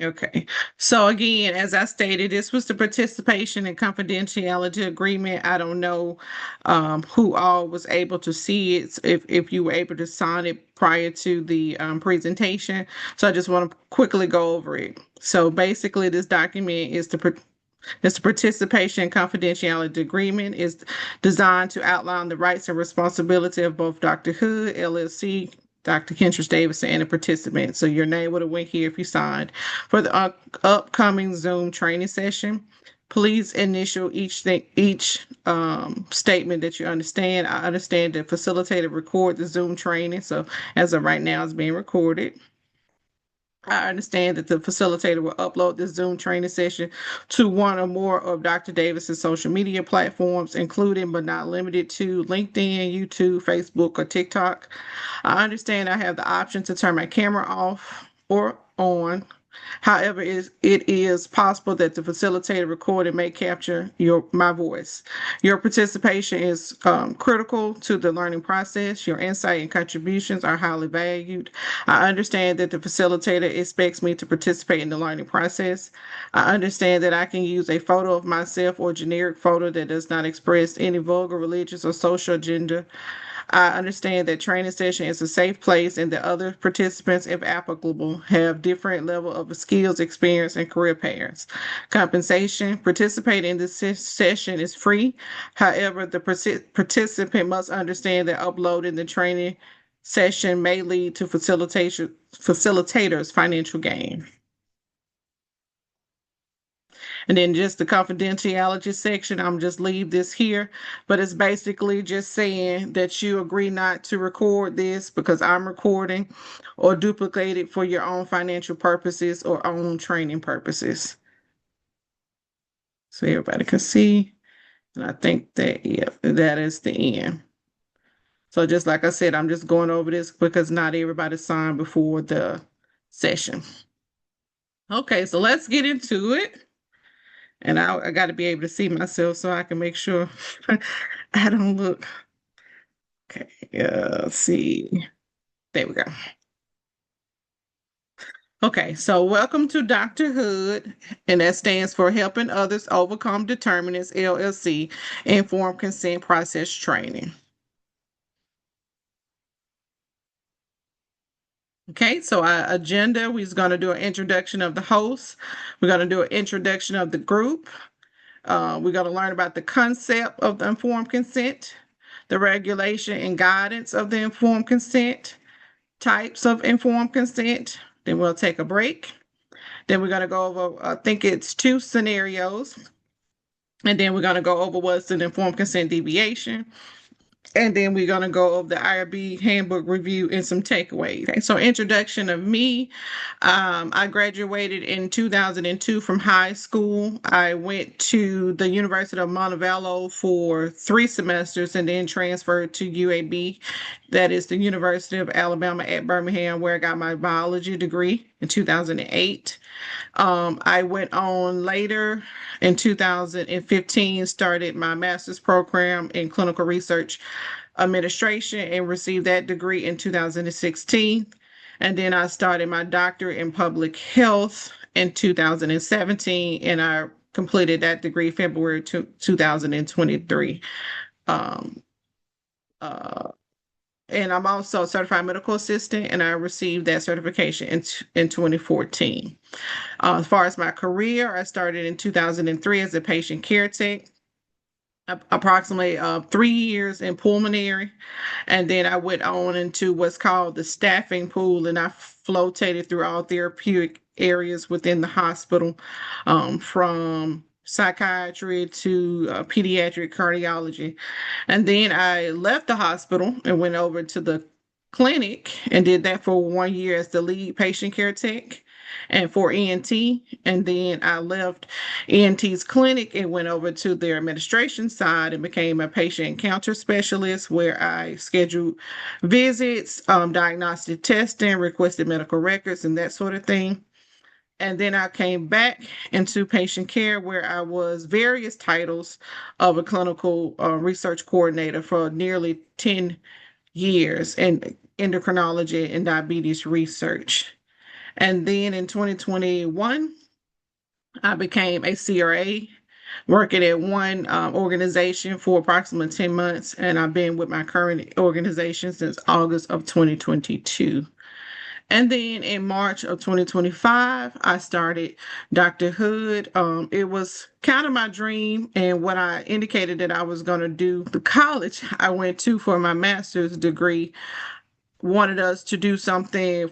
Okay. So again, as I stated, this was the participation and confidentiality agreement. I don't know who all was able to see it, if you were able to sign it prior to the presentation. So I just want to quickly go over it. So basically, this document is the participation and confidentiality agreement is designed to outline the rights and responsibility of both Dr. Hood, LLC, Dr. Kentrich Davidson, and the participant. So your name would have went here if you signed. For the upcoming Zoom training session, please initial each statement that you understand. I understand that facilitator record the Zoom training. So as of right now, it's being recorded. I understand that the facilitator will upload this Zoom training session to one or more of Dr. Davis's social media platforms, including but not limited to LinkedIn, YouTube, Facebook, or TikTok. I understand I have the option to turn my camera off or on. However, it is possible that the facilitator recording may capture my voice. Your participation is critical to the learning process. Your insight and contributions are highly valued. I understand that the facilitator expects me to participate in the learning process. I understand that I can use a photo of myself or generic photo that does not express any vulgar religious or social agenda. I understand that training session is a safe place and that other participants, if applicable, have different level of skills, experience, and career paths. Compensation. Participating in this session is free. However, the participant must understand that uploading the training session may lead to facilitators financial gain. And then just the confidentiality section, I'm just leave this here, but it's basically just saying that you agree not to record this because I'm recording or duplicate it for your own financial purposes or own training purposes. So everybody can see. And I think that, yeah, that is the end. So just like I said, I'm just going over this because not everybody signed before the session. Okay, so let's get into it. And I got to be able to see myself so I can make sure I don't look. Okay, let's see. There we go. Okay, so welcome to Dr. Hood, and that stands for Helping Others Overcome Determinants, LLC, Informed Consent Process Training. Okay, so our agenda, we're going to do an introduction of the host. We're going to do an introduction of the group. We're going to learn about the concept of the informed consent, the regulation and guidance of the informed consent, types of informed consent. Then we'll take a break. Then we're going to go over, I think it's 2 scenarios. And then we're going to go over what's an informed consent deviation. And then we're going to go over the IRB handbook review and some takeaways. Okay, so introduction of me. I graduated in 2002 from high school. I went to the University of Montevallo for 3 semesters and then transferred to UAB. That is the University of Alabama at Birmingham, where I got my biology degree in 2008. I went on later in 2015, started my master's program in clinical research administration and received that degree in 2016. And then I started my doctorate in public health in 2017, and I completed that degree February 2023. And I'm also a certified medical assistant, and I received that certification in 2014. As far as my career, I started in 2003 as a patient care tech, approximately 3 years in pulmonary, and then I went on into what's called the staffing pool, and I flotated through all therapeutic areas within the hospital, from psychiatry to pediatric cardiology. And then I left the hospital and went over to the clinic and did that for 1 year as the lead patient care tech and for ENT. And then I left ENT's clinic and went over to their administration side and became a patient encounter specialist, where I scheduled visits, diagnostic testing, requested medical records, and that sort of thing. And then I came back into patient care, where I was various titles of a clinical research coordinator for nearly 10 years in endocrinology and diabetes research. And then in 2021, I became a CRA, working at one organization for approximately 10 months. And I've been with my current organization since August of 2022. And then in March of 2025, I started Dr. Hood. It was kind of my dream and what I indicated that I was going to do. The college I went to for my master's degree wanted us to do something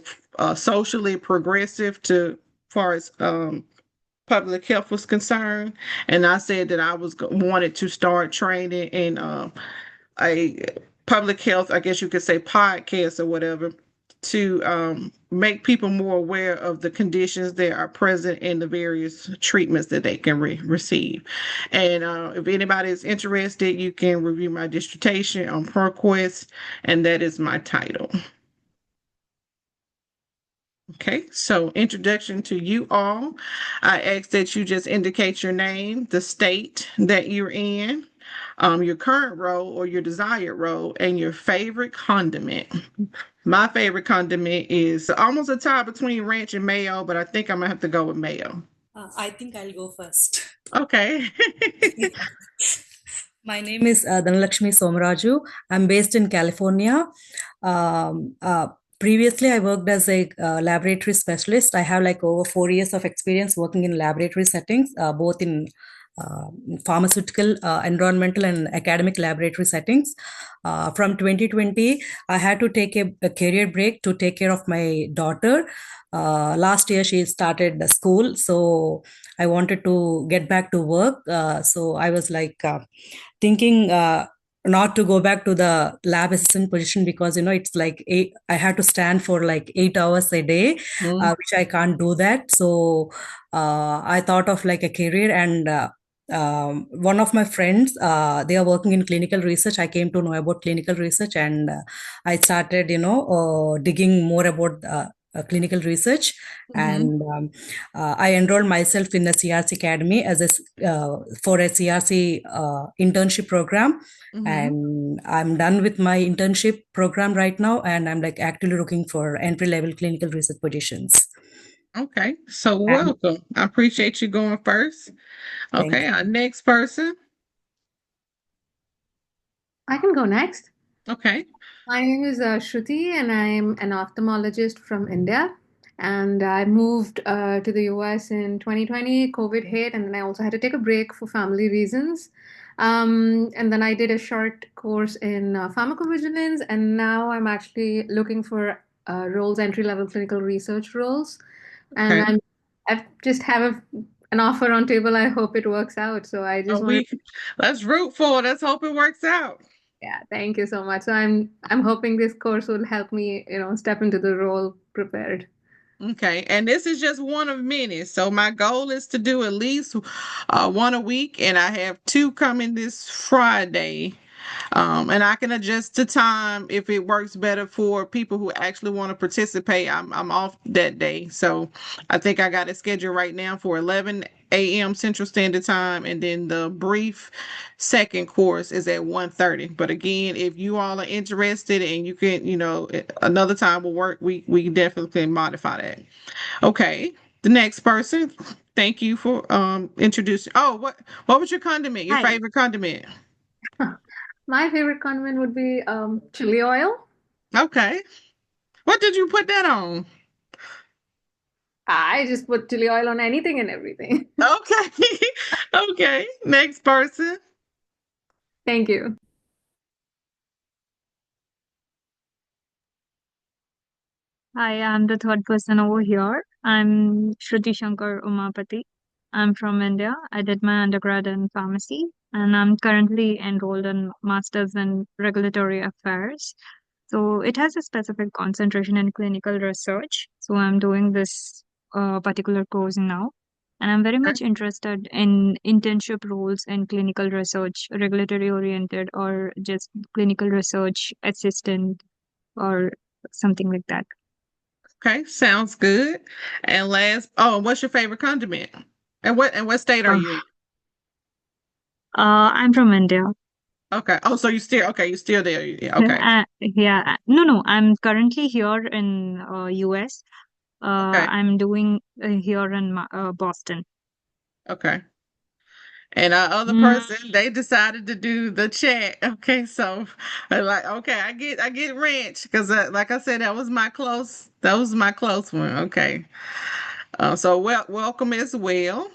socially progressive to far as public health was concerned, and I said that I was wanted to start training in a public health, I guess you could say, podcast or whatever, to make people more aware of the conditions that are present in the various treatments that they can receive. And if anybody is interested, you can review my dissertation on ProQuest, and that is my title. Okay, so introduction to you all. I ask that you just indicate your name, the state that you're in, your current role or your desired role, and your favorite condiment. My favorite condiment is almost a tie between ranch and mayo, but I think I'm gonna have to go with mayo. I think I'll go first. Okay. My name is Dhanalakshmi Somaraju. I'm based in California. Previously, I worked as a laboratory specialist. I have like over 4 years of experience working in laboratory settings, both in pharmaceutical, environmental, and academic laboratory settings. From 2020, I had to take a career break to take care of my daughter. Last year, she started the school, so I wanted to get back to work. So I was like thinking not to go back to the lab assistant position because it's like I have to stand for like 8 hours a day, which I can't do that. So I thought of like a career, and one of my friends, they are working in clinical research. I came to know about clinical research, and I started digging more about clinical research. And I enrolled myself in the CRC Academy as for a CRC internship program. And I'm done with my internship program right now, and I'm like actively looking for entry level clinical research positions. Okay, so welcome. I appreciate you going first. Okay, our next person. I can go next. Okay. My name is Shruti, and I'm an ophthalmologist from India. And I moved to the US in 2020. COVID hit, and then I also had to take a break for family reasons. And then I did a short course in pharmacovigilance, and now I'm actually looking for roles, entry-level clinical research roles. And Okay. I just have an offer on table. I hope it works out. So I just want to. Let's root for it. Let's hope it works out. Yeah, thank you so much. So I'm hoping this course will help me, step into the role prepared. Okay, and this is just one of many. So my goal is to do at least one a week, and I have two coming this Friday. And I can adjust the time if it works better for people who actually want to participate. I'm off that day, so I think I got a schedule right now for 11 a.m. Central Standard Time, and then the brief second course is at 1:30. But again, if you all are interested and you can, another time will work, we definitely can modify that. Okay, the next person. Thank you for introducing. Oh, what was your condiment? Your favorite condiment? My favorite condiment would be chili oil. Okay. What did you put that on? I just put chili oil on anything and everything. Okay. Okay. Next person. Thank you. Hi, I'm the third person over here. I'm Shruti Shankar Umapati. I'm from India. I did my undergrad in pharmacy, and I'm currently enrolled in Masters in Regulatory Affairs. So it has a specific concentration in clinical research. So I'm doing this particular course now. And I'm very much interested in internship roles in clinical research, regulatory oriented, or just clinical research assistant, or something like that. Okay, sounds good. And what's your favorite condiment? And what state are you in? I'm from India. Okay. Oh, so you still there. Yeah, okay. Yeah. No, I'm currently here in US. Okay. I'm doing here in Boston. Okay. And our other person, they decided to do the chat. Okay, so like, okay, I get ranch because, like I said, that was my close one. Okay, so welcome as well.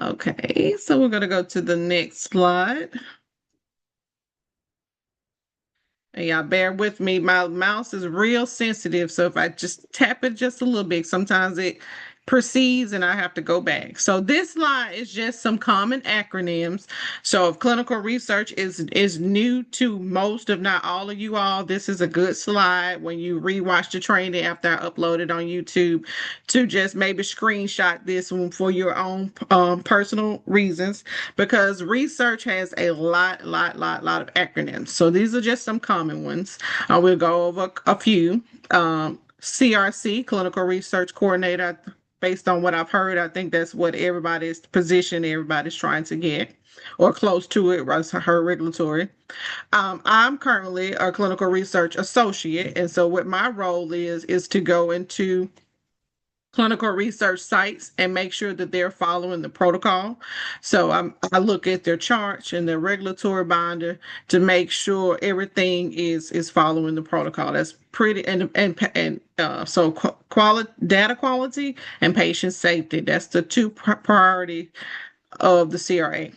Okay, so we're gonna go to the next slide. And y'all bear with me. My mouse is real sensitive, so if I just tap it just a little bit, sometimes it proceeds and I have to go back. So this slide is just some common acronyms. So if clinical research is new to most, if not all of you all, this is a good slide when you rewatch the training after I upload it on YouTube to just maybe screenshot this one for your own personal reasons, because research has a lot of acronyms. So these are just some common ones. We'll go over a few. CRC, Clinical Research Coordinator. Based on what I've heard, I think that's what everybody's position, everybody's trying to get, or close to it, was her regulatory. I'm currently a clinical research associate, and so what my role is to go into clinical research sites and make sure that they're following the protocol. So I look at their charts and their regulatory binder to make sure everything is following the protocol. That's pretty so quality, data quality and patient safety. That's the two priority of the CRA.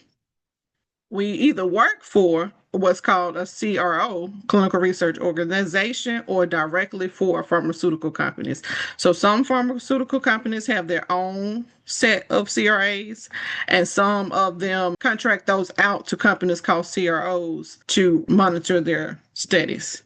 We either work for what's called a CRO, clinical research organization, or directly for pharmaceutical companies. So some pharmaceutical companies have their own set of CRAs, and some of them contract those out to companies called CROs to monitor their studies.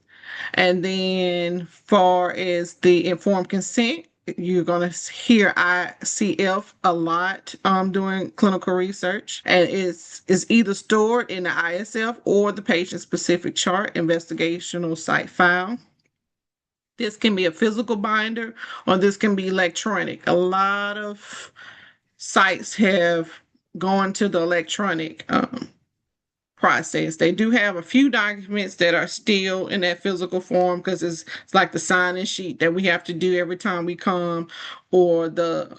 And then far as the informed consent, you're going to hear ICF a lot doing clinical research, and it's either stored in the ISF or the patient specific chart investigational site file. This can be a physical binder or this can be electronic. A lot of sites have gone to the electronic process. They do have a few documents that are still in that physical form because it's like the sign-in sheet that we have to do every time we come, or the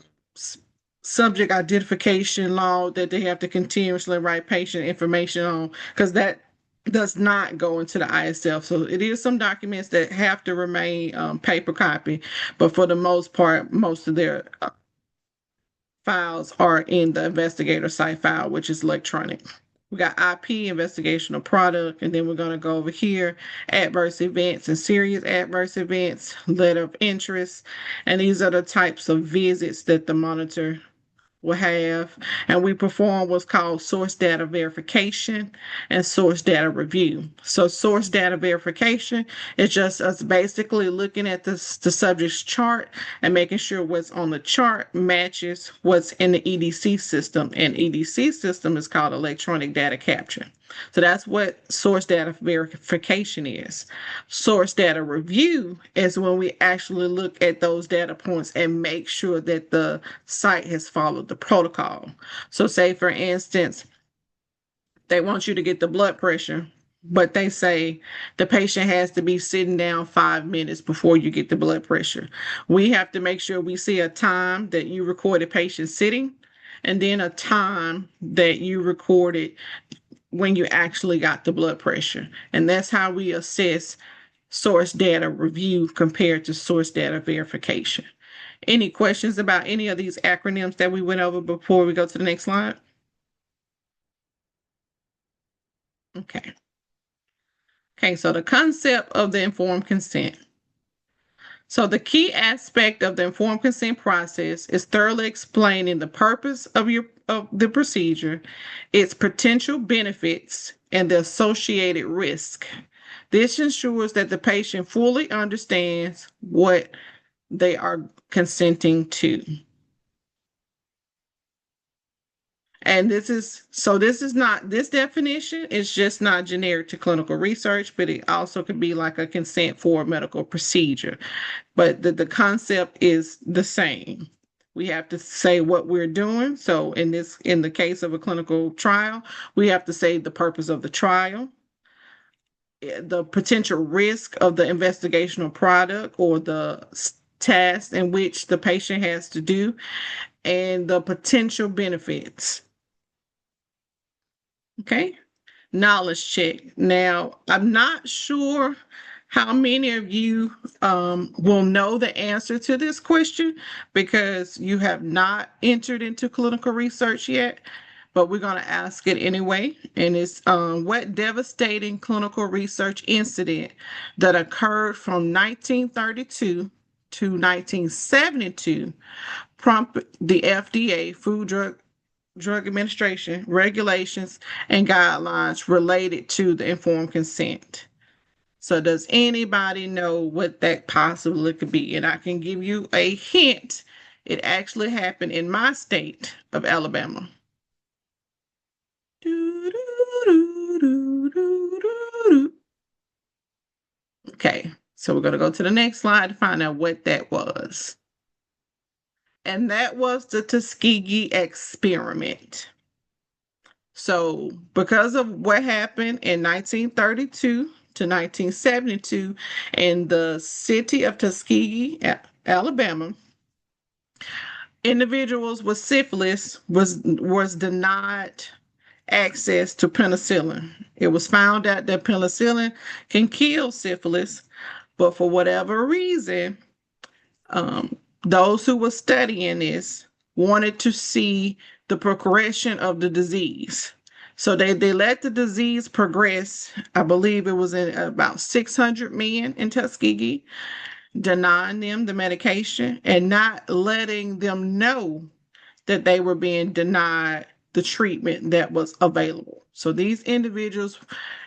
subject identification log that they have to continuously write patient information on, because that does not go into the ISF. So it is some documents that have to remain paper copy, but for the most part, most of their files are in the investigator site file, which is electronic. We got IP, investigational product, and then we're going to go over here, adverse events and serious adverse events, letter of interest. And these are the types of visits that the monitor will have. And we perform what's called source data verification and source data review. So source data verification is just us basically looking at the subject's chart and making sure what's on the chart matches what's in the EDC system. And EDC system is called electronic data capture. So that's what source data verification is. Source data review is when we actually look at those data points and make sure that the site has followed the protocol. So say, for instance, they want you to get the blood pressure, but they say the patient has to be sitting down 5 minutes before you get the blood pressure. We have to make sure we see a time that you recorded patient sitting, and then a time that you recorded when you actually got the blood pressure. And that's how we assess source data review compared to source data verification. Any questions about any of these acronyms that we went over before we go to the next slide? Okay. Okay, so the concept of the informed consent. So the key aspect of the informed consent process is thoroughly explaining the purpose of the procedure, its potential benefits, and the associated risk. This ensures that the patient fully understands what they are consenting to. And this definition is just not generic to clinical research, but it also could be like a consent for a medical procedure. But the concept is the same. We have to say what we're doing. So in the case of a clinical trial, we have to say the purpose of the trial, the potential risk of the investigational product or the tasks in which the patient has to do, and the potential benefits. Okay. Knowledge check. Now, I'm not sure how many of you will know the answer to this question because you have not entered into clinical research yet, but we're going to ask it anyway. And it's what devastating clinical research incident that occurred from 1932 to 1972 prompted the FDA, Food Drug Administration, regulations and guidelines related to the informed consent. So does anybody know what that possibly could be? And I can give you a hint. It actually happened in my state of Alabama. Okay, so we're going to go to the next slide to find out what that was. And that was the Tuskegee experiment. So, because of what happened in 1932 to 1972 in the city of Tuskegee, Alabama, individuals with syphilis was denied access to penicillin. It was found out that penicillin can kill syphilis, but for whatever reason, those who were studying this wanted to see the progression of the disease. So they let the disease progress. I believe it was in about 600 men in Tuskegee, denying them the medication and not letting them know that they were being denied the treatment that was available. So these individuals,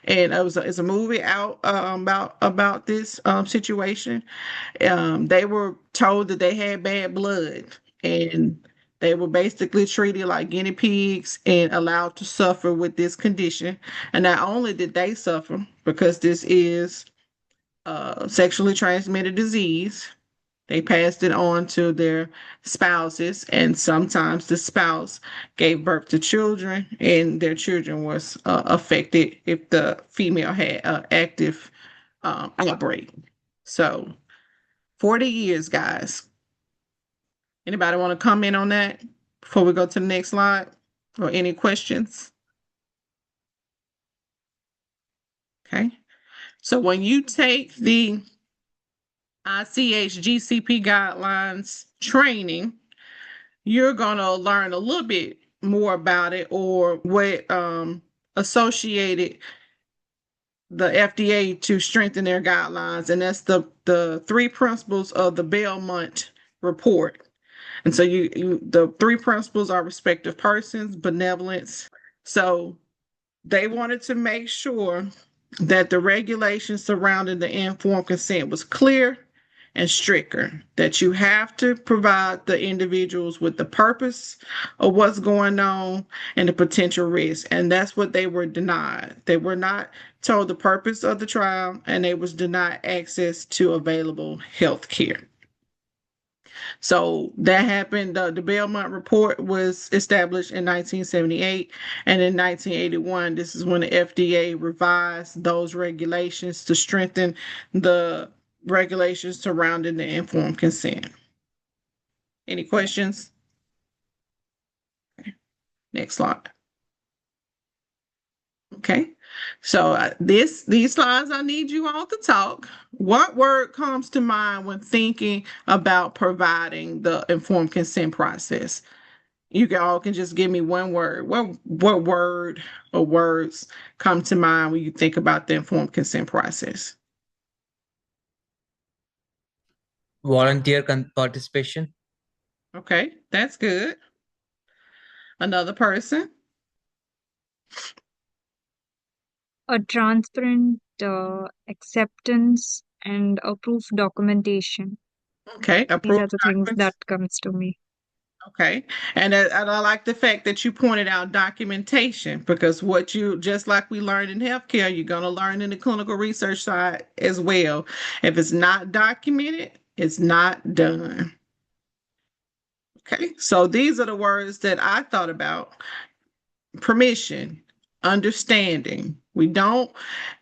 and it's a movie out about this situation. They were told that they had bad blood, and they were basically treated like guinea pigs and allowed to suffer with this condition. And not only did they suffer because this is a sexually transmitted disease, they passed it on to their spouses, and sometimes the spouse gave birth to children, and their children was affected if the female had an active outbreak. So 40 years, guys. Anybody want to comment on that before we go to the next slide? Or any questions? Okay. So when you take the ICH GCP guidelines training, you're going to learn a little bit more about it or what associated the FDA to strengthen their guidelines. And that's the three principles of the Belmont report. And so the three principles are respective persons, benevolence. So they wanted to make sure that the regulations surrounding the informed consent was clear and stricter, that you have to provide the individuals with the purpose of what's going on and the potential risk. And that's what they were denied. They were not told the purpose of the trial, and they was denied access to available health care. So that happened. The Belmont report was established in 1978, and in 1981, this is when the FDA revised those regulations to strengthen the regulations surrounding the informed consent. Any questions? Okay. Next slide. Okay. So these slides, I need you all to talk. What word comes to mind when thinking about providing the informed consent process? You all can just give me one word. What word or words come to mind when you think about the informed consent process? Volunteer participation. Okay, that's good. Another person? A transparent acceptance and a proof documentation. Okay, These approved are the things documents. that comes to me. Okay. And I like the fact that you pointed out documentation because what you, just like we learned in healthcare, you're going to learn in the clinical research side as well. If it's not documented, it's not done. Okay. So these are the words that I thought about: permission, understanding, We don't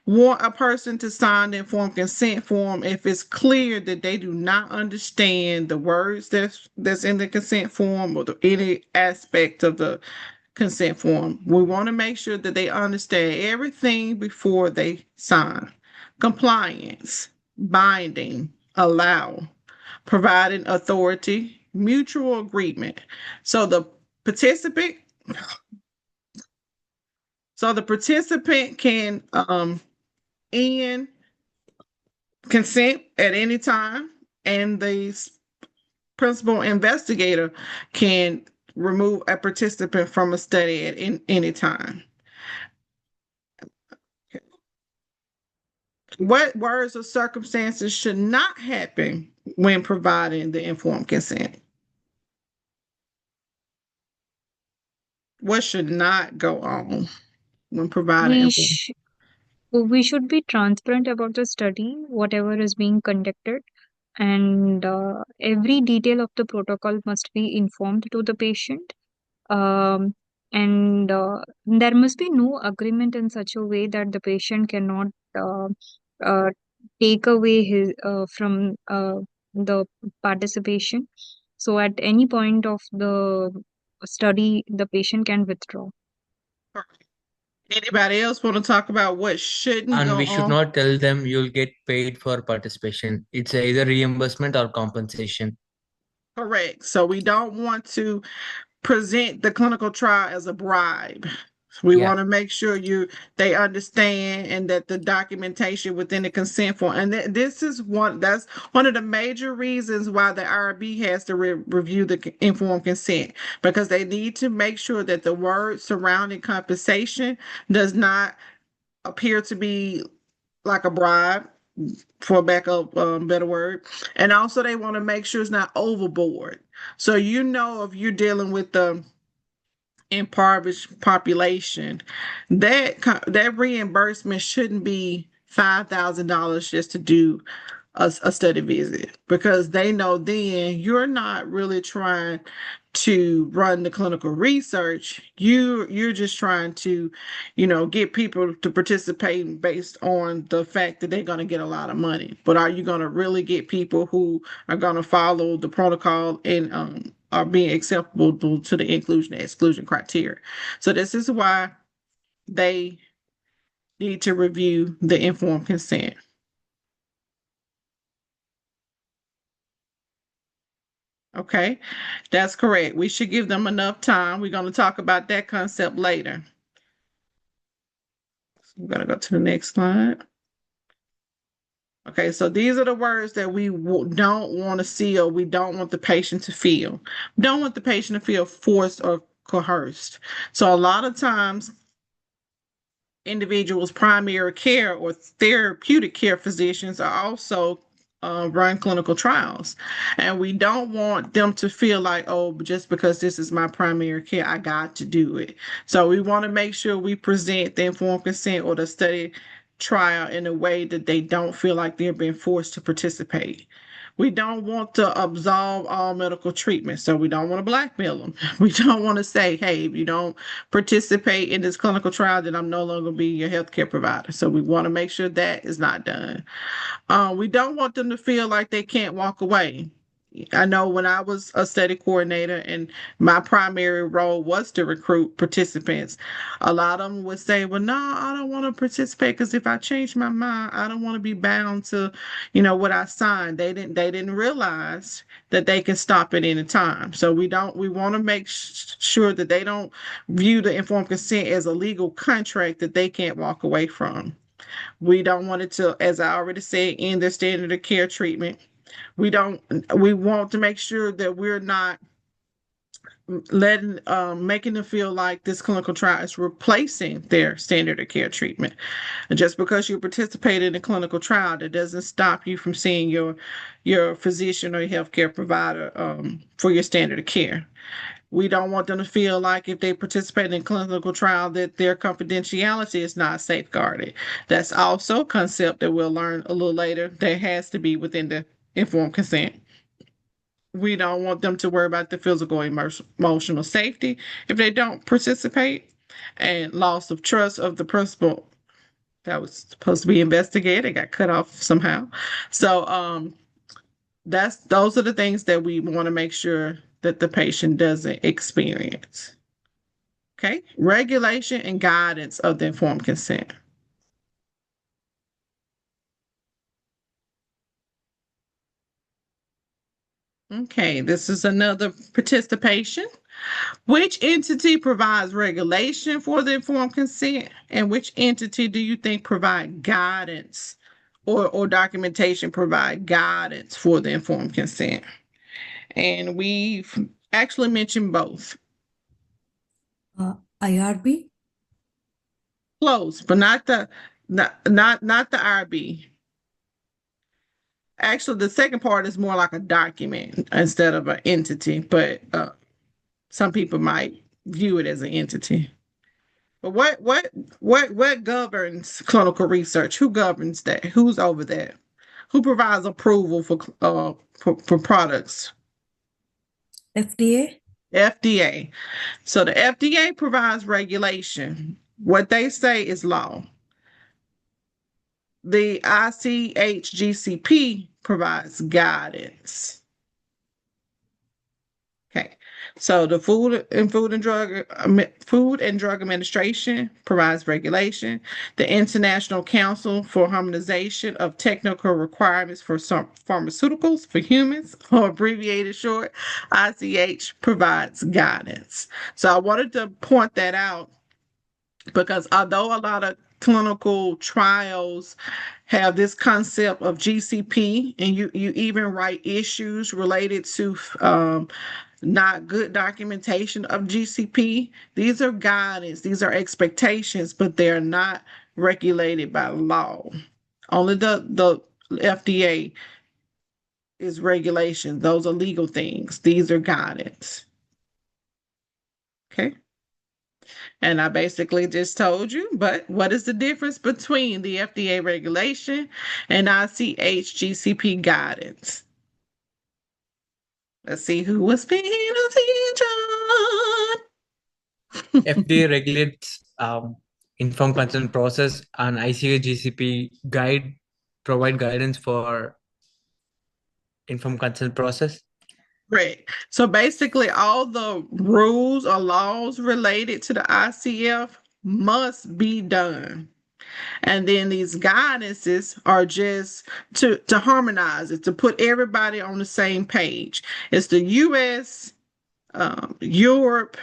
want a person to sign the informed consent form if it's clear that they do not understand the words that's in the consent form or any aspect of the consent form. We want to make sure that they understand everything before they sign. Compliance, binding, allow, providing authority, mutual agreement. So the participant can end consent at any time, and the principal investigator can remove a participant from a study at any time. What words or circumstances should not happen when providing the informed consent? What should not go on when providing We informed? sh we should be transparent about the study, whatever is being conducted, and every detail of the protocol must be informed to the patient. Um, and there must be no agreement in such a way that the patient cannot uh, uh, take away his from the participation. So at any point of the study, the patient can withdraw. Anybody else want to talk about what shouldn't And go we should on? not tell them you'll get paid for participation. It's either reimbursement or compensation. Correct. So we don't want to present the clinical trial as a bribe. We Yeah. want to make sure they understand and that the documentation within the consent form. And this is that's one of the major reasons why the IRB has to review the informed consent, because they need to make sure that the word surrounding compensation does not appear to be like a bribe, for back of better word. And also they want to make sure it's not overboard. So if you're dealing with the impoverished population, that reimbursement shouldn't be $5,000 just to do a study visit, because they know then you're not really trying to run the clinical research. You're just trying to, get people to participate based on the fact that they're going to get a lot of money. But are you going to really get people who are going to follow the protocol and are being acceptable to the inclusion and exclusion criteria? So this is why they need to review the informed consent. Okay, that's correct. We should give them enough time. We're going to talk about that concept later. So I'm going to go to the next slide. Okay, so these are the words that we don't want to see, or we don't want the patient to feel. We don't want the patient to feel forced or coerced. So a lot of times, individuals' primary care or therapeutic care physicians are also run clinical trials. And we don't want them to feel like, oh, just because this is my primary care, I got to do it. So we want to make sure we present the informed consent or the study trial in a way that they don't feel like they're being forced to participate. We don't want to absolve all medical treatment, so we don't want to blackmail them. We don't want to say, hey, if you don't participate in this clinical trial, then I'm no longer be your healthcare provider. So we want to make sure that is not done. We don't want them to feel like they can't walk away. I know when I was a study coordinator and my primary role was to recruit participants, a lot of them would say, well, no, I don't want to participate because if I change my mind, I don't want to be bound to, what I signed. They didn't realize that they can stop at any time. So we want to make sure that they don't view the informed consent as a legal contract that they can't walk away from. We don't want it to, as I already said, end their standard of care treatment. We want to make sure that we're not making them feel like this clinical trial is replacing their standard of care treatment. And just because you participate in a clinical trial, that doesn't stop you from seeing your physician or your healthcare provider for your standard of care. We don't want them to feel like if they participate in a clinical trial that their confidentiality is not safeguarded. That's also a concept that we'll learn a little later that has to be within the informed consent. We don't want them to worry about the physical, emotional safety if they don't participate, and loss of trust of the principal that was supposed to be investigated. It got cut off somehow. So those are the things that we want to make sure that the patient doesn't experience. Okay, regulation and guidance of the informed consent. Okay, this is another participation. Which entity provides regulation for the informed consent, and which entity do you think provide guidance or documentation provide guidance for the informed consent? And we've actually mentioned both. IRB? Close, but not the IRB. Actually, the second part is more like a document instead of an entity, but some people might view it as an entity. But what governs clinical research? Who governs that? Who's over that? Who provides approval for products? FDA? FDA. So the FDA provides regulation. What they say is law. The ICHGCP provides guidance. Okay, so the Food and Drug Administration provides regulation. The International Council for Harmonization of Technical Requirements for some Pharmaceuticals for Humans, or abbreviated short, ICH, provides guidance. So I wanted to point that out because although a lot of clinical trials have this concept of GCP, and you even write issues related to not good documentation of GCP. These are guidance, these are expectations, but they're not regulated by law. Only the FDA is regulation. Those are legal things. These are guidance. Okay. And I basically just told you, but what is the difference between the FDA regulation and ICH GCP guidance? Let's see who was paying attention. FDA regulates informed consent process, and ICH GCP provide guidance for informed consent process. Right. So basically, all the rules or laws related to the ICF must be done. And then these guidances are just to harmonize it, to put everybody on the same page. It's the US, Europe,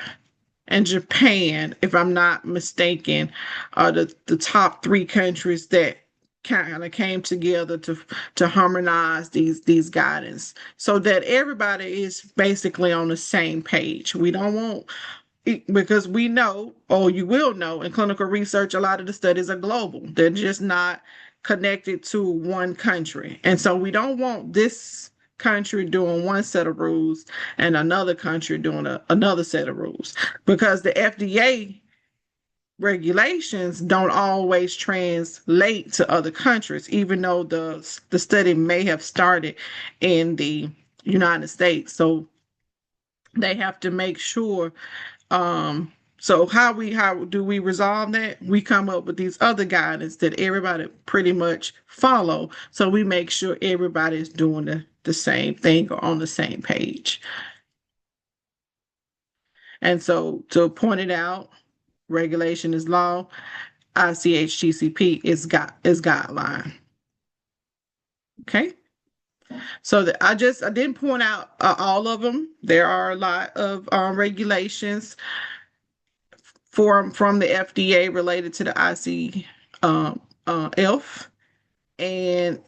and Japan, if I'm not mistaken, are the top three countries that kind of came together to harmonize these guidance so that everybody is basically on the same page. We don't want, because we know, or you will know, in clinical research, a lot of the studies are global. They're just not connected to one country. And so we don't want this country doing one set of rules and another country doing another set of rules, because the FDA regulations don't always translate to other countries, even though the study may have started in the United States. So they have to make sure. So how do we resolve that? We come up with these other guidance that everybody pretty much follow. So we make sure everybody's doing the same thing or on the same page. And so to point it out, regulation is law. ICHGCP is guideline. Okay. So I didn't point out all of them. There are a lot of regulations from the FDA related to the ICF. And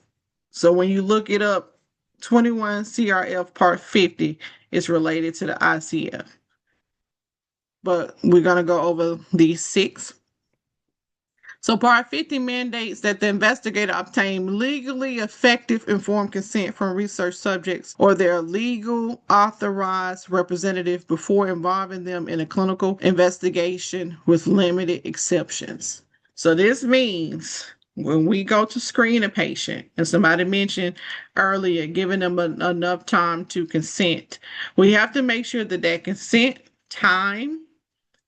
so when you look it up, 21 CRF Part 50 is related to the ICF. But we're going to go over these 6. So Part 50 mandates that the investigator obtain legally effective informed consent from research subjects or their legal authorized representative before involving them in a clinical investigation with limited exceptions. So this means when we go to screen a patient, and somebody mentioned earlier giving them enough time to consent, we have to make sure that consent time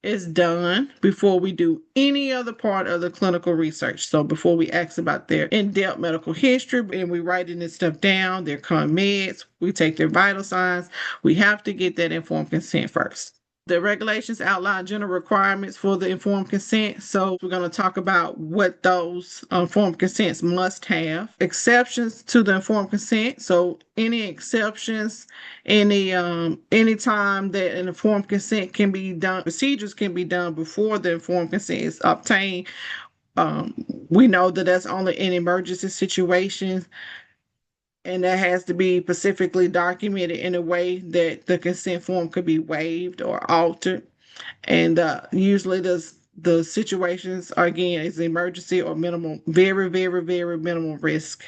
is done before we do any other part of the clinical research. So before we ask about their in-depth medical history and we writing this stuff down, their current meds, we take their vital signs, we have to get that informed consent first. The regulations outline general requirements for the informed consent. So we're going to talk about what those informed consents must have. Exceptions to the informed consent. So any exceptions, any time that an informed consent can be done, procedures can be done before the informed consent is obtained. We know that that's only in emergency situations, and that has to be specifically documented in a way that the consent form could be waived or altered. And usually the situations are, again, is emergency or minimal, very, very, very minimal risk.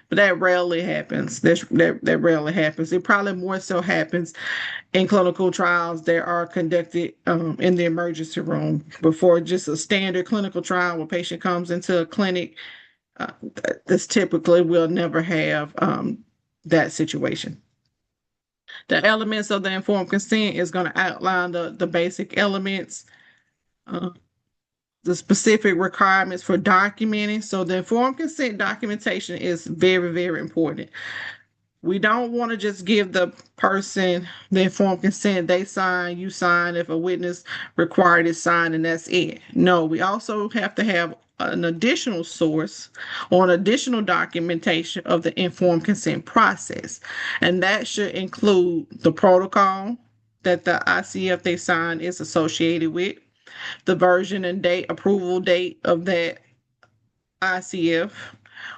But that rarely happens. That rarely happens. It probably more so happens in clinical trials that are conducted in the emergency room before just a standard clinical trial where a patient comes into a clinic. This typically will never have that situation. The elements of the informed consent is going to outline the basic elements, the specific requirements for documenting. So the informed consent documentation is very, very important. We don't want to just give the person the informed consent. They sign, you sign. If a witness required is signed, and that's it. No, we also have to have an additional source or an additional documentation of the informed consent process. And that should include the protocol that the ICF they sign is associated with, the version and date, approval date of that ICF.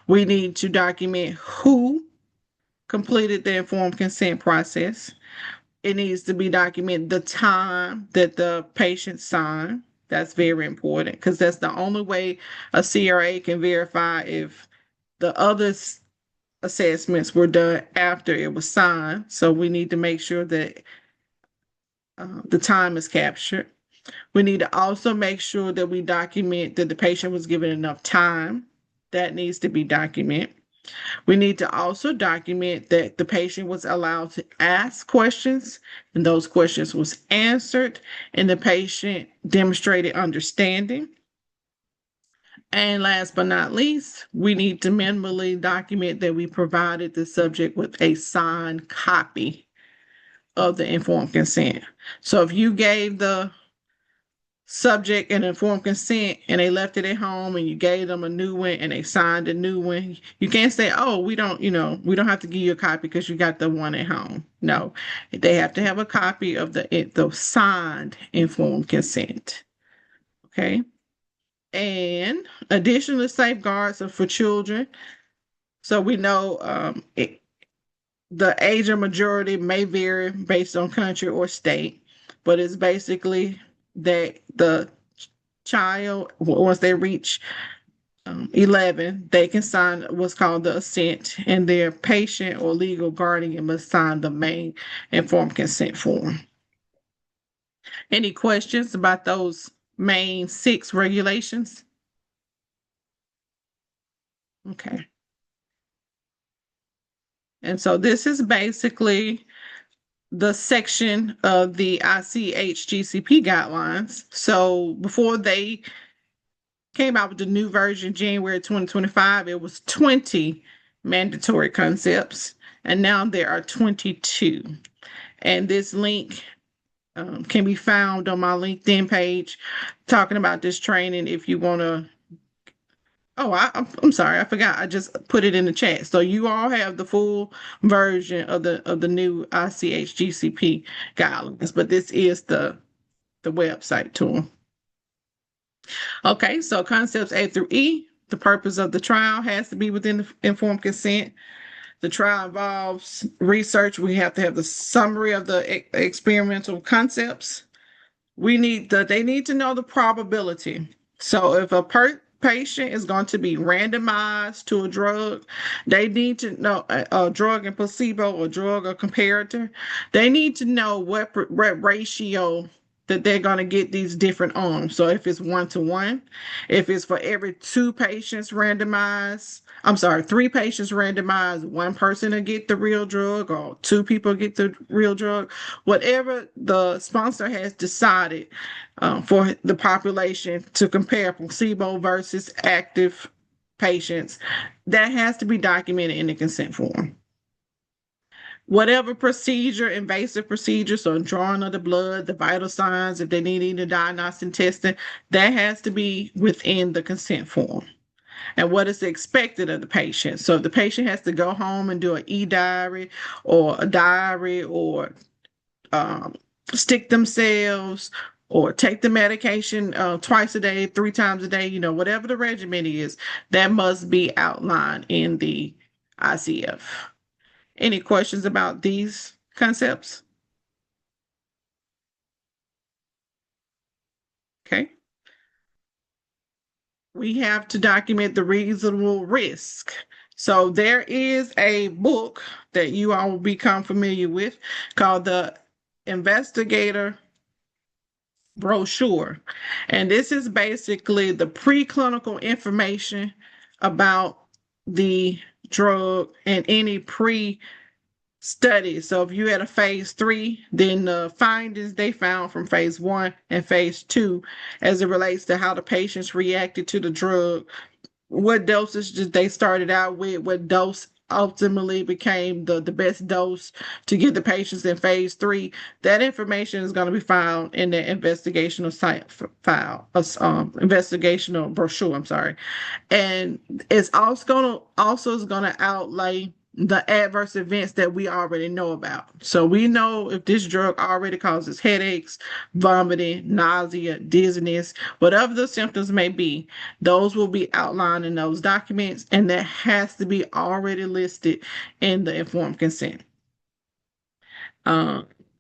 We need to document who completed the informed consent process. It needs to be documented the time that the patient signed. That's very important because that's the only way a CRA can verify if the other assessments were done after it was signed. So we need to make sure that the time is captured. We need to also make sure that we document that the patient was given enough time. That needs to be documented. We need to also document that the patient was allowed to ask questions and those questions was answered and the patient demonstrated understanding. And last but not least, we need to minimally document that we provided the subject with a signed copy of the informed consent. So if you gave the subject an informed consent and they left it at home and you gave them a new one and they signed a new one, you can't say, oh, we don't have to give you a copy because you got the one at home. No, they have to have a copy of the signed informed consent. Okay. And additional safeguards are for children. So we know the age of majority may vary based on country or state, but it's basically that the child, once they reach 11, they can sign what's called the assent, and their patient or legal guardian must sign the main informed consent form. Any questions about those main 6 regulations? Okay. And so this is basically the section of the ICH-GCP guidelines. So before they came out with the new version, January 2025, it was 20 mandatory concepts, and now there are 22. And this link can be found on my LinkedIn page talking about this training if you want to. Oh, I'm sorry, I forgot. I just put it in the chat. So you all have the full version of the new ICH-GCP guidelines, but this is the website to them. Okay, so concepts A through E. The purpose of the trial has to be within the informed consent. The trial involves research. We have to have the summary of the experimental concepts. They need to know the probability. So if a patient is going to be randomized to a drug, they need to know a drug and placebo or drug or comparator. They need to know what ratio that they're going to get these different arms. So if it's 1-to-1, if it's for every 2 patients randomized, I'm sorry, 3 patients randomized, 1 person will get the real drug or 2 people get the real drug, whatever the sponsor has decided for the population to compare placebo versus active patients, that has to be documented in the consent form. Whatever procedure, invasive procedure, so drawing of the blood, the vital signs, if they need any diagnostic testing, that has to be within the consent form. And what is expected of the patient. So if the patient has to go home and do an e-diary or a diary or stick themselves or take the medication twice a day, 3 times a day, whatever the regimen is, that must be outlined in the ICF. Any questions about these concepts? Okay. We have to document the reasonable risk. So there is a book that you all will become familiar with called the Investigator Brochure. And this is basically the preclinical information about the drug and any studies. So if you had a phase 3, then the findings they found from phase 1 and phase 2 as it relates to how the patients reacted to the drug, what dosage did they started out with, what dose ultimately became the best dose to give the patients in phase 3. That information is going to be found in the investigational investigational brochure. I'm sorry. And it's also going to outlay the adverse events that we already know about. So we know if this drug already causes headaches, vomiting, nausea, dizziness, whatever the symptoms may be, those will be outlined in those documents, and that has to be already listed in the informed consent.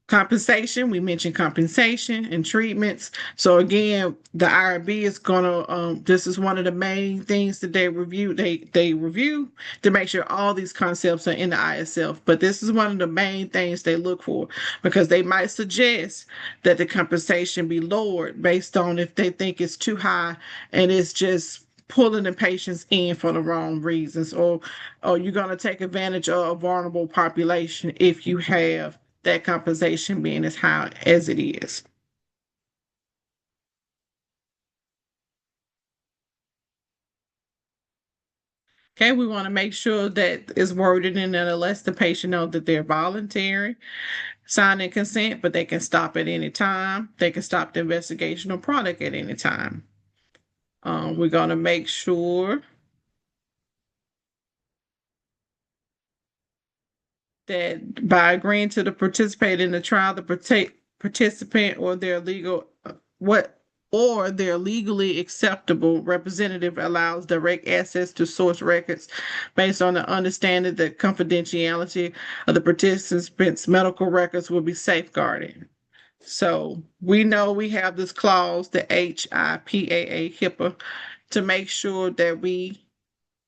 Compensation, we mentioned compensation and treatments. So again, the IRB is gonna this is one of the main things that they review. They review to make sure all these concepts are in the ISF. But this is one of the main things they look for, because they might suggest that the compensation be lowered based on if they think it's too high and it's just pulling the patients in for the wrong reasons, or you're going to take advantage of a vulnerable population if you have that compensation being as high as it is. Okay, we want to make sure that it's worded in that it lets the patient know that they're voluntary, signing consent, but they can stop at any time. They can stop the investigational product at any time. We're going to make sure that by agreeing to participate in the trial, the participant or their legally acceptable representative allows direct access to source records based on the understanding that confidentiality of the participants' medical records will be safeguarded. So we know we have this clause, the HIPAA, HIPAA, to make sure that we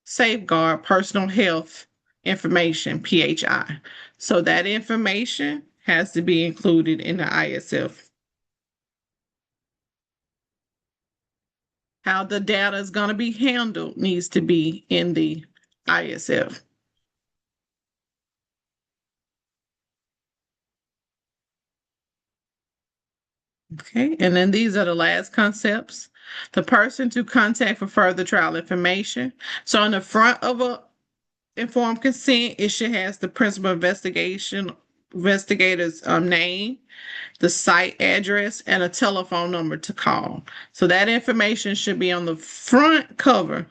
safeguard personal health information, PHI. So that information has to be included in the ISF. How the data is going to be handled needs to be in the ISF. Okay, and then these are the last concepts. The person to contact for further trial information. So on the front of a informed consent, it should has the principal investigator's name, the site address, and a telephone number to call. So that information should be on the front cover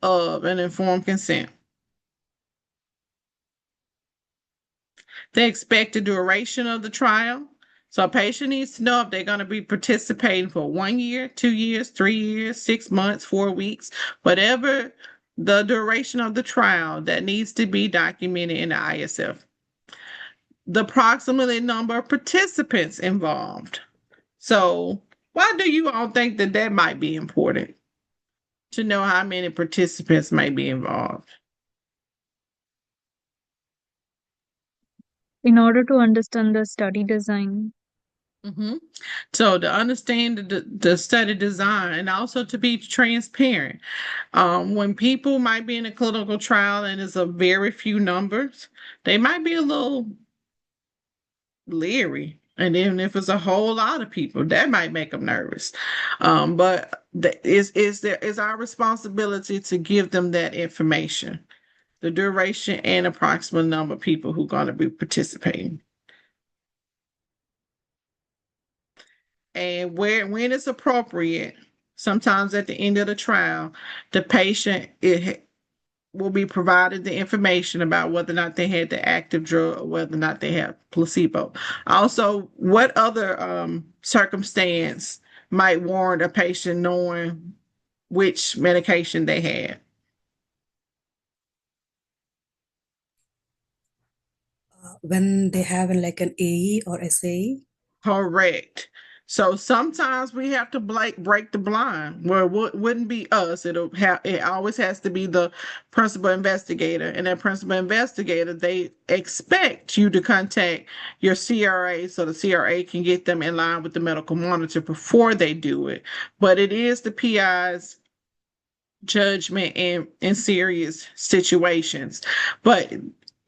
of an informed consent. The expected duration of the trial. So a patient needs to know if they're going to be participating for 1 year, 2 years, 3 years, 6 months, 4 weeks, whatever the duration of the trial, that needs to be documented in the ISF. The approximately number of participants involved. So why do you all think that might be important, to know how many participants may be involved? In order to understand the study design, hmm So to understand the study design and also to be transparent, when people might be in a clinical trial and it's a very few numbers, they might be a little leery. And then if it's a whole lot of people, that might make them nervous. But is our responsibility to give them that information, the duration and approximate number of people who are going to be participating. And when it's appropriate, sometimes at the end of the trial, the patient will be provided the information about whether or not they had the active drug or whether or not they have placebo. Also, what other circumstance might warrant a patient knowing which medication they had? When they have like an AE or SAE. Correct. So sometimes we have to break the blind. Well, it wouldn't be us. It always has to be the principal investigator. And that principal investigator, they expect you to contact your CRA so the CRA can get them in line with the medical monitor before they do it. But it is the PI's judgment in serious situations. But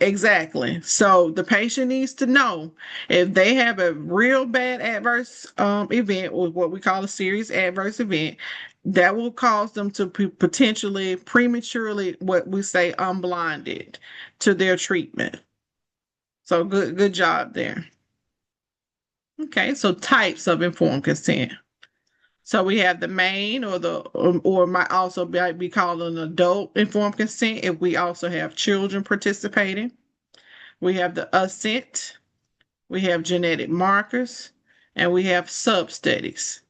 exactly. So the patient needs to know if they have a real bad adverse event, or what we call a serious adverse event, that will cause them to potentially prematurely, what we say, unblinded to their treatment. So good job there. Okay, so types of informed consent. So we have the main or might also be called an adult informed consent if we also have children participating. We have the assent, we have genetic markers, and we have sub-studies.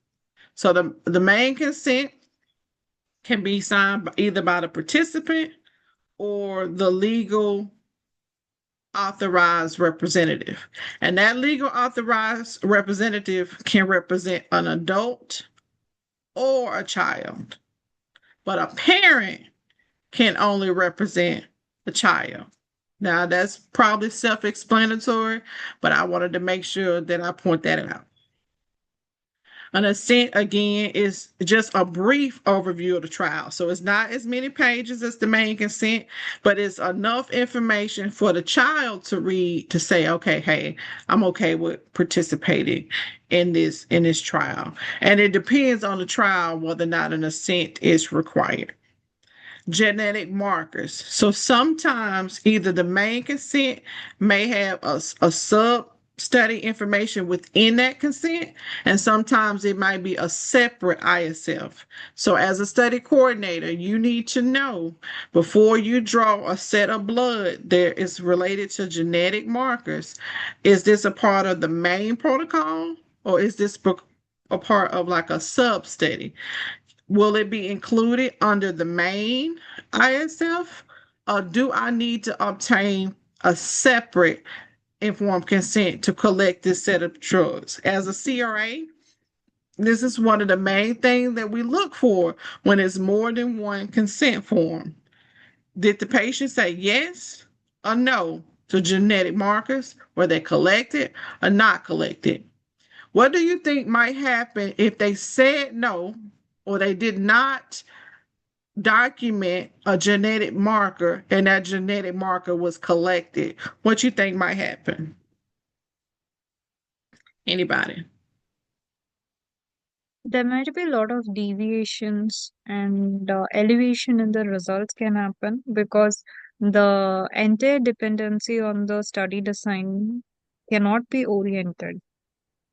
So the main consent can be signed either by the participant or the legal authorized representative. And that legal authorized representative can represent an adult or a child. But a parent can only represent the child. Now, that's probably self explanatory, but I wanted to make sure that I point that out. An assent, again, is just a brief overview of the trial. So it's not as many pages as the main consent, but it's enough information for the child to read to say, okay, hey, I'm okay with participating in this trial. And it depends on the trial whether or not an assent is required. Genetic markers. So sometimes either the main consent may have a sub study information within that consent, and sometimes it might be a separate ISF. So as a study coordinator, you need to know before you draw a set of blood that is related to genetic markers, is this a part of the main protocol or is this a part of like a sub study? Will it be included under the main ISF? Or do I need to obtain a separate informed consent to collect this set of drugs? As a CRA, this is one of the main things that we look for when it's more than one consent form. Did the patient say yes or no to genetic markers? Were they collected or not collected? What do you think might happen if they said no or they did not document a genetic marker and that genetic marker was collected? What you think might happen? Anybody? There might be a lot of deviations and elevation in the results can happen because the entire dependency on the study design cannot be oriented.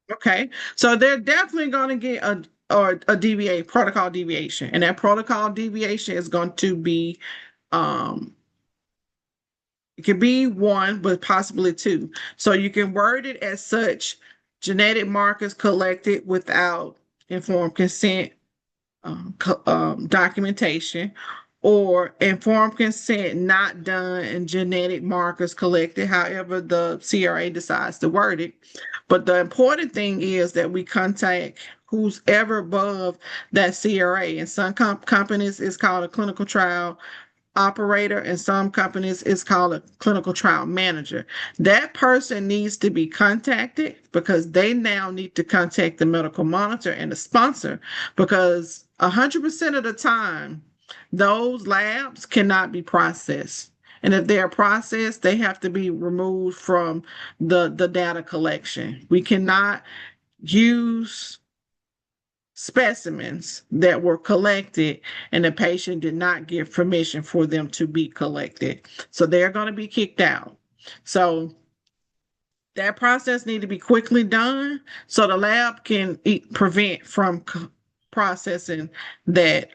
Okay, so they're definitely going to get a deviate protocol deviation, and that protocol deviation is going to be um it could be one, but possibly two. So you can word it as such: genetic markers collected without informed consent documentation, or informed consent not done and genetic markers collected, however the CRA decides to word it. But the important thing is that we contact who's ever above that CRA. In some companies, it's called a clinical trial operator. In some companies, it's called a clinical trial manager. That person needs to be contacted because they now need to contact the medical monitor and the sponsor, because 100% of the time, those labs cannot be processed. And if they are processed, they have to be removed from the data collection. We cannot use specimens that were collected and the patient did not give permission for them to be collected. So they're going to be kicked out. So that process need to be quickly done so the lab can prevent from processing that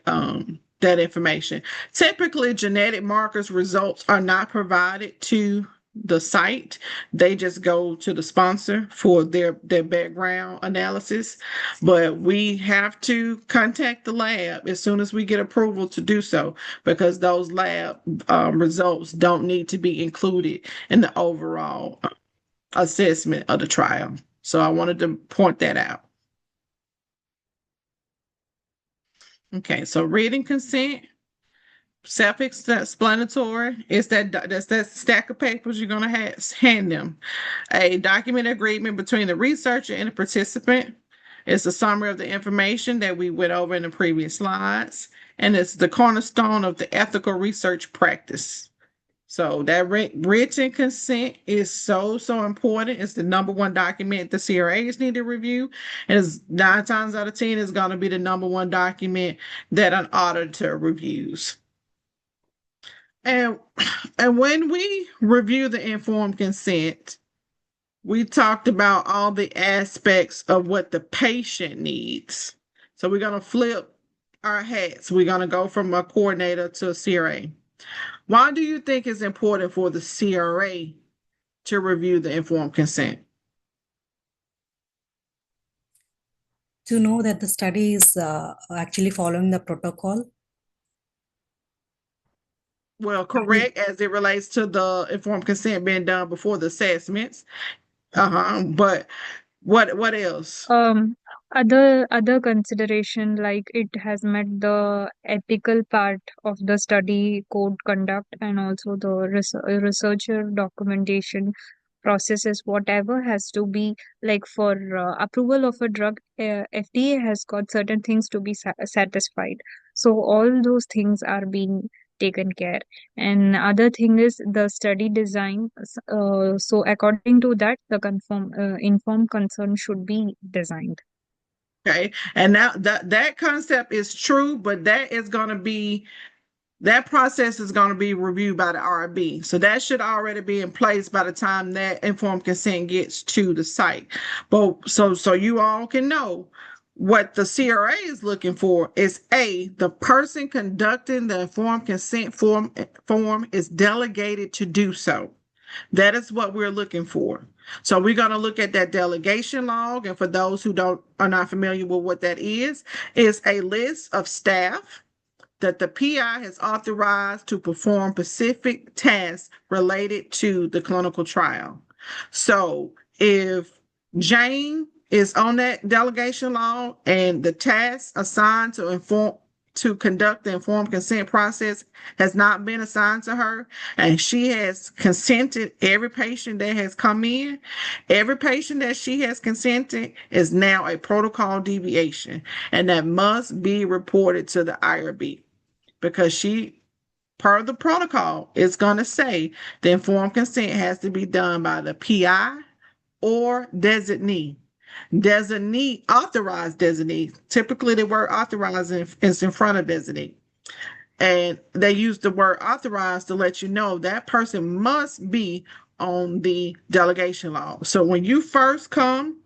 information. Typically, genetic markers results are not provided to the site. They just go to the sponsor for their background analysis. But we have to contact the lab as soon as we get approval to do so, because those lab results don't need to be included in the overall assessment of the trial. So I wanted to point that out. Okay, so written consent, self-explanatory. That's that stack of papers you're gonna hand them. A document agreement between the researcher and the participant. It's a summary of the information that we went over in the previous slides, and it's the cornerstone of the ethical research practice. So that written consent is so important. It's the number one document the CRAs need to review. And it's 9 times out of 10 is going to be the number one document that an auditor reviews. And when we review the informed consent, we talked about all the aspects of what the patient needs. So we're going to flip our hats. We're going to go from a coordinator to a CRA. Why do you think it's important for the CRA to review the informed consent? To know that the study is actually following the protocol. Well, correct, as it relates to the informed consent being done before the assessments. But what else? Other consideration, like it has met the ethical part of the study code conduct, and also the researcher documentation processes, whatever has to be, like for approval of a drug, FDA has got certain things to be satisfied. So all those things are being taken care. And other thing is the study design. So according to that, the informed consent should be designed. Okay, and now that concept is true, but that process is going to be reviewed by the RB. So that should already be in place by the time that informed consent gets to the site. But so you all can know what the CRA is looking for is the person conducting the informed consent form is delegated to do so. That is what we're looking for. So we're going to look at that delegation log. And for those who are not familiar with what that is a list of staff that the PI has authorized to perform specific tasks related to the clinical trial. So if Jane is on that delegation log and the task assigned to conduct the informed consent process has not been assigned to her, and she has consented every patient that has come in, every patient that she has consented is now a protocol deviation, and that must be reported to the IRB, because she, per the protocol, is going to say the informed consent has to be done by the PI or designee. Authorized designee. Typically, the word authorized is in front of designee. And they use the word authorized to let you know that person must be on the delegation log. So when you first come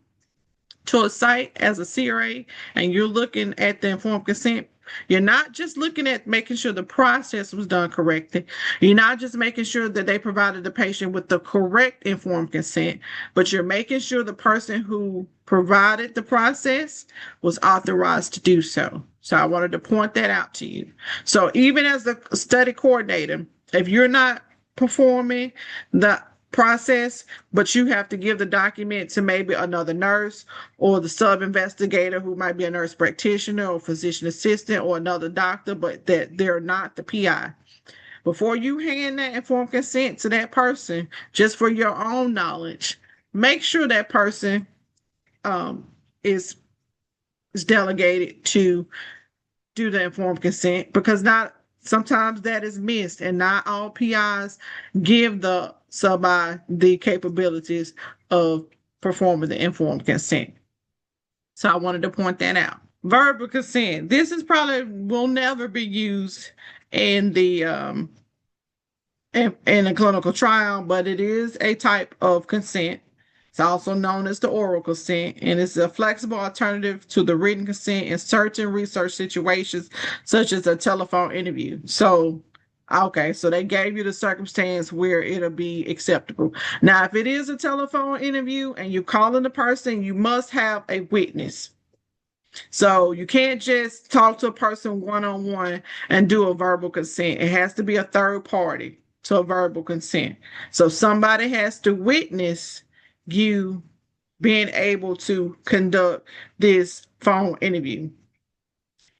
to a site as a CRA and you're looking at the informed consent, you're not just looking at making sure the process was done correctly. You're not just making sure that they provided the patient with the correct informed consent, but you're making sure the person who provided the process was authorized to do so. So I wanted to point that out to you. So even as the study coordinator, if you're not performing the process, but you have to give the document to maybe another nurse or the sub-investigator who might be a nurse practitioner or physician assistant or another doctor, but that they're not the PI. before you hand that informed consent to that person, just for your own knowledge, make sure that person um, is delegated to do the informed consent, because not sometimes that is missed, and not all PIs give the sub-I the capabilities of performing the informed consent. So I wanted to point that out. Verbal consent. This is probably will never be used in the in a clinical trial, but it is a type of consent. It's also known as the oral consent, and it's a flexible alternative to the written consent in certain research situations, such as a telephone interview. So, okay, so they gave you the circumstance where it'll be acceptable. Now, if it is a telephone interview and you're calling the person, you must have a witness. So you can't just talk to a person one-on-one and do a verbal consent. It has to be a third party to a verbal consent. So somebody has to witness you being able to conduct this phone interview.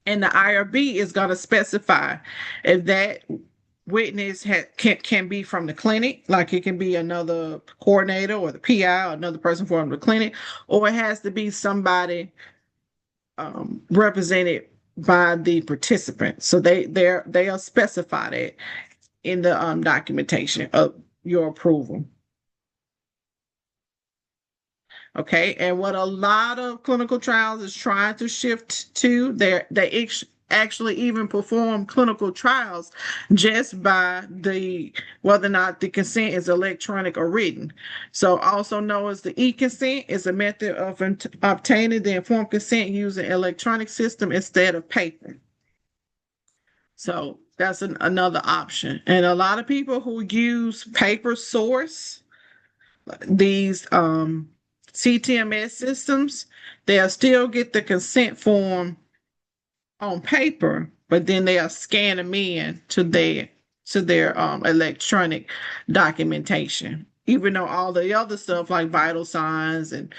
And the IRB is going to specify if that witness can be from the clinic, like it can be another coordinator or the PI or another person from the clinic, or it has to be somebody represented by the participant. So they are specified it in the documentation of your approval. Okay, and what a lot of clinical trials is trying to shift to, they actually even perform clinical trials just by the whether or not the consent is electronic or written. So also known as the e-consent is a method of obtaining the informed consent using electronic system instead of paper. So that's another option. And a lot of people who use paper source these CTMS systems, they'll still get the consent form on paper, but then they'll scan them in to their electronic documentation. Even though all the other stuff like vital signs and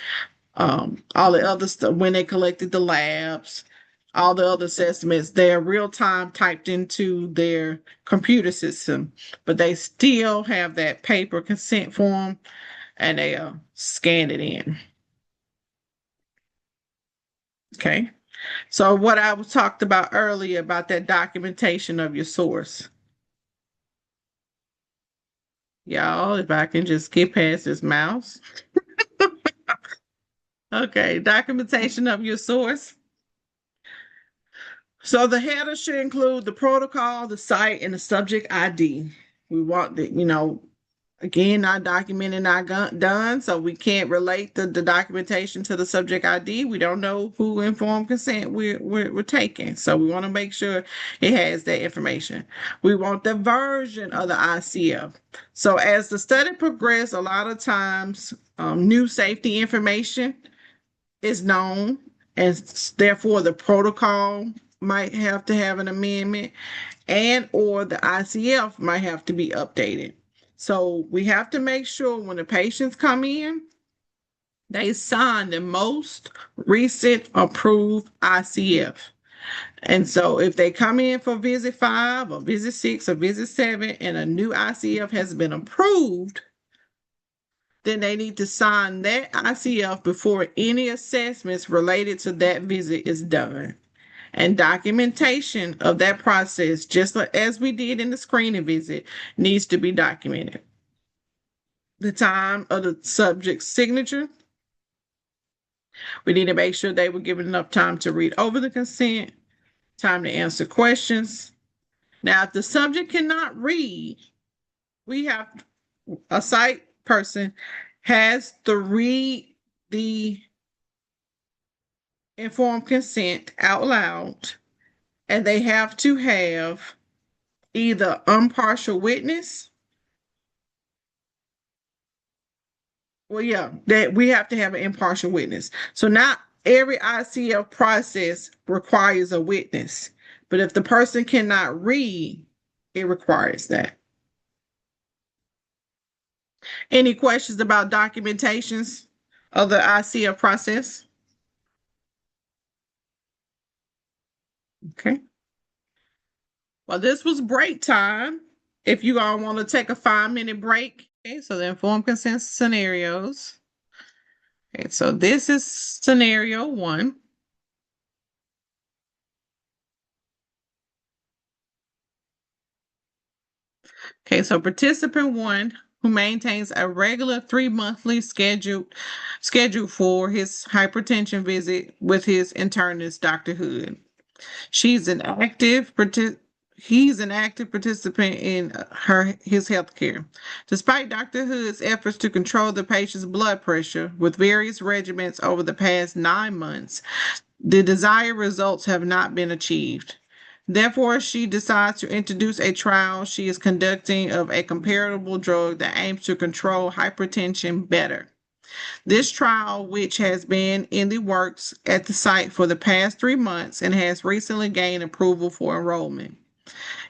all the other stuff, when they collected the labs, all the other assessments, they're real time typed into their computer system, but they still have that paper consent form and they scan it in. Okay. So what I was talked about earlier about that documentation of your source. Y'all, if I can just get past this mouse. Okay, documentation of your source. So the header should include the protocol, the site, and the subject ID. We want the, again, not documented, not done, so we can't relate the documentation to the subject ID. We don't know who informed consent we're taking, so we want to make sure it has that information. We want the version of the ICF. So as the study progressed, a lot of times new safety information is known, and therefore the protocol might have to have an amendment, and or the ICF might have to be updated. So we have to make sure when the patients come in, they sign the most recent approved ICF. And so if they come in for visit 5 or visit 6 or visit 7 and a new ICF has been approved, then they need to sign that ICF before any assessments related to that visit is done. And documentation of that process, just as we did in the screening visit, needs to be documented. The time of the subject's signature. We need to make sure they were given enough time to read over the consent, time to answer questions. Now, if the subject cannot read, we have a site person has to read the informed consent out loud, and they have to have either impartial witness. Well, yeah, that we have to have an impartial witness. So not every ICF process requires a witness, but if the person cannot read, it requires that. Any questions about documentations of the ICF process? Okay. Well, this was break time. if you all want to take a 5-minute break. Okay, so the informed consent scenarios. Okay, so this is scenario 1. Okay, so participant 1 who maintains a regular 3-monthly schedule for his hypertension visit with his internist, Dr. Hood. She's an active He's an active participant in his healthcare. Despite Dr. Hood's efforts to control the patient's blood pressure with various regimens over the past 9 months, the desired results have not been achieved. Therefore, she decides to introduce a trial she is conducting of a comparable drug that aims to control hypertension better. This trial, which has been in the works at the site for the past 3 months and has recently gained approval for enrollment,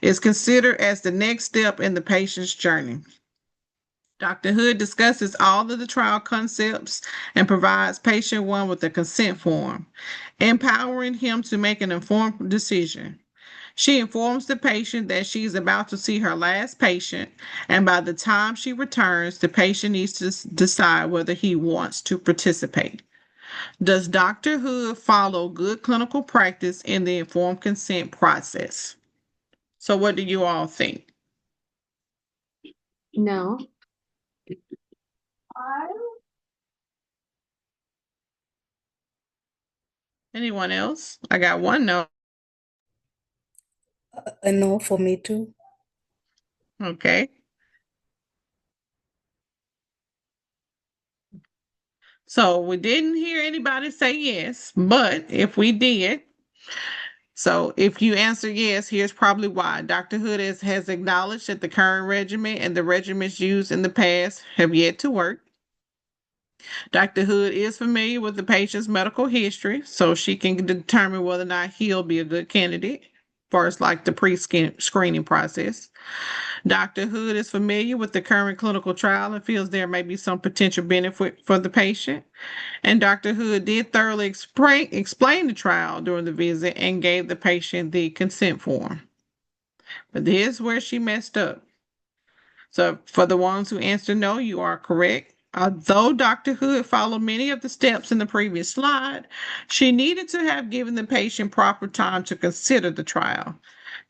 is considered as the next step in the patient's journey. Dr. Hood discusses all of the trial concepts and provides patient 1 with a consent form, empowering him to make an informed decision. She informs the patient that she is about to see her last patient, and by the time she returns, the patient needs to decide whether he wants to participate. Does Dr. Hood follow good clinical practice in the informed consent process? So, what do you all think? No. Anyone else? I got one no. A no for me too. Okay. So we didn't hear anybody say yes, but if we did, so if you answer yes, here's probably why. Dr. Hood has acknowledged that the current regimen and the regimens used in the past have yet to work. Dr. Hood is familiar with the patient's medical history, so she can determine whether or not he'll be a good candidate as far as like the pre-screening process. Dr. Hood is familiar with the current clinical trial and feels there may be some potential benefit for the patient. And Dr. Hood did thoroughly explain the trial during the visit and gave the patient the consent form. But here's where she messed up. So for the ones who answered no, you are correct. Although Dr. Hood followed many of the steps in the previous slide, she needed to have given the patient proper time to consider the trial.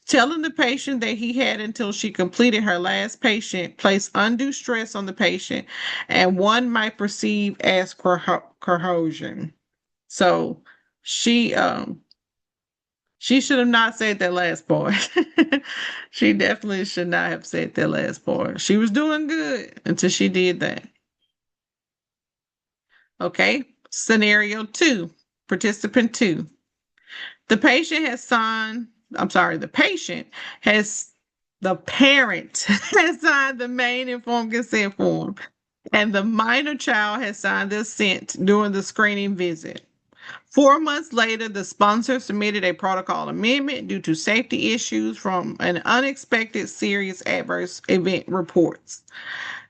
Telling the patient that he had until she completed her last patient placed undue stress on the patient, and one might perceive as coercion. So she should have not said that last part. She definitely should not have said that last part. She was doing good until she did that. Okay, scenario 2, participant 2. The parent has signed the main informed consent form, and the minor child has signed the assent during the screening visit. 4 months later, the sponsor submitted a protocol amendment due to safety issues from an unexpected serious adverse event reports.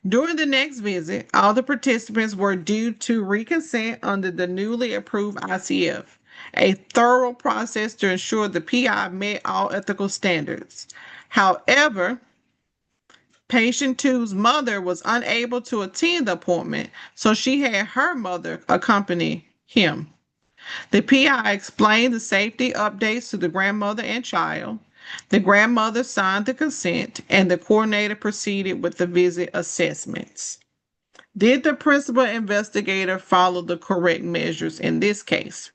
During the next visit, all the participants were due to reconsent under the newly approved ICF, a thorough process to ensure the PI met all ethical standards. However, patient two's mother was unable to attend the appointment, so she had her mother accompany him. The PI explained the safety updates to the grandmother and child. The grandmother signed the consent, and the coordinator proceeded with the visit assessments. Did the principal investigator follow the correct measures in this case?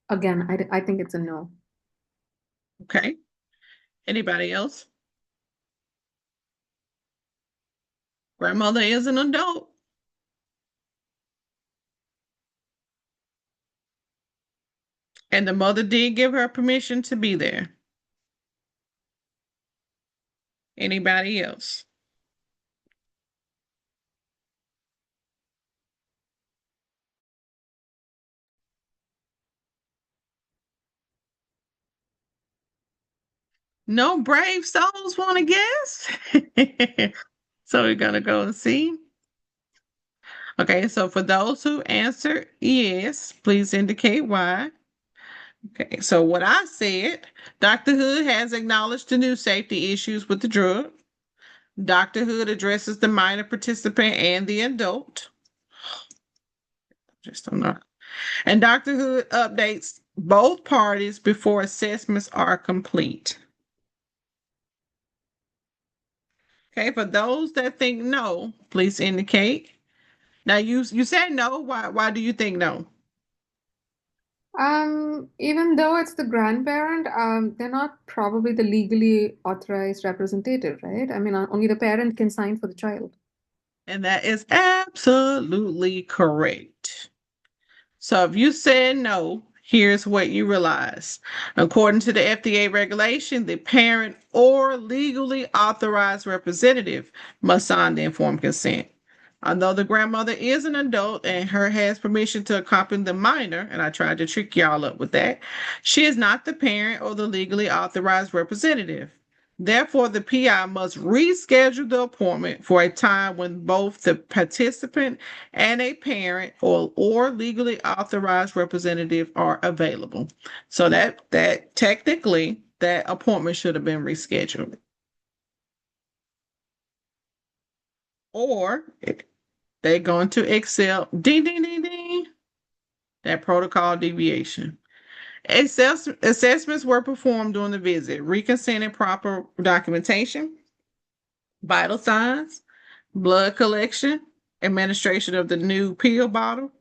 Again, I think it's a no. Okay. Anybody else? Grandmother is an adult. And the mother did give her permission to be there. Anybody else? No brave souls want to guess? So we're going to go and see. Okay, so for those who answered yes, please indicate why. Okay, so what I said, Dr. Hood has acknowledged the new safety issues with the drug. Dr. Hood addresses the minor participant and the adult. Just don't know. And Dr. Hood updates both parties before assessments are complete. Okay, for those that think no, please indicate. Now you said no. Why do you think no? Even though it's the grandparent, they're not probably the legally authorized representative, right? I mean, only the parent can sign for the child. And that is absolutely correct. So if you said no, here's what you realize. According to the FDA regulation, the parent or legally authorized representative must sign the informed consent. Although the grandmother is an adult and her has permission to accompany the minor, and I tried to trick y'all up with that, she is not the parent or the legally authorized representative. Therefore, the PI must reschedule the appointment for a time when both the participant and a parent or legally authorized representative are available. So that technically that appointment should have been rescheduled. Or they're going to accept ding ding ding ding that protocol deviation. Assessments were performed during the visit. Reconsented proper documentation, vital signs, blood collection, administration of the new pill bottle,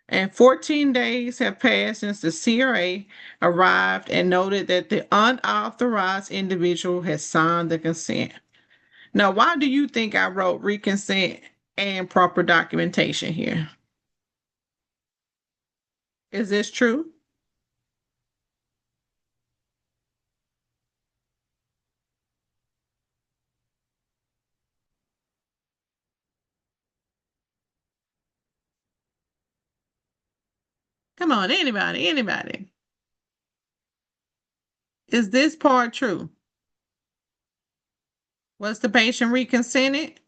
and 14 days have passed since the CRA arrived and noted that the unauthorized individual has signed the consent. Now, why do you think I wrote reconsent and proper documentation here? Is this true? Come on, anybody. Is this part true? Was the patient reconsented?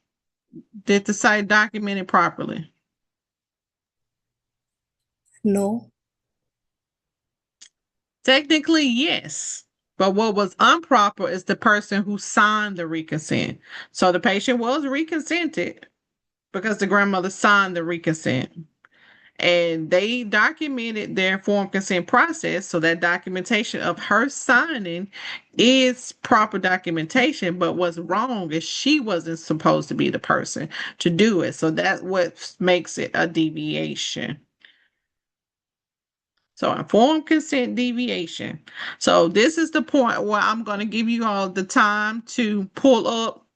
Did the site document it properly? No. Technically, yes. But what was improper is the person who signed the reconsent. So the patient was reconsented because the grandmother signed the reconsent. And they documented their informed consent process. So that documentation of her signing is proper documentation. But what's wrong is she wasn't supposed to be the person to do it. So that's what makes it a deviation. So informed consent deviation. So this is the point where I'm going to give you all the time to pull up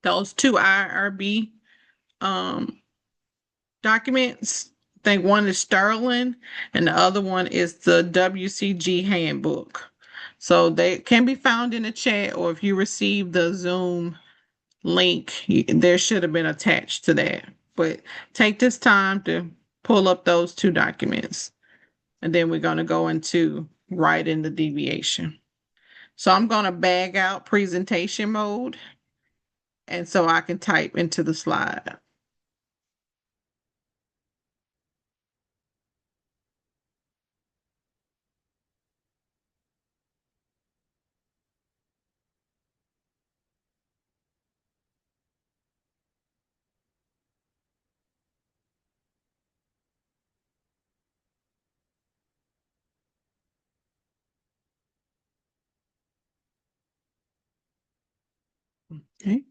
those two IRB um, documents. I think one is Sterling and the other one is the WCG handbook. So they can be found in the chat, or if you receive the Zoom link, there should have been attached to that. But take this time to pull up those two documents. And then we're going to go into writing the deviation. So I'm going to bag out presentation mode. And so I can type into the slide. Okay.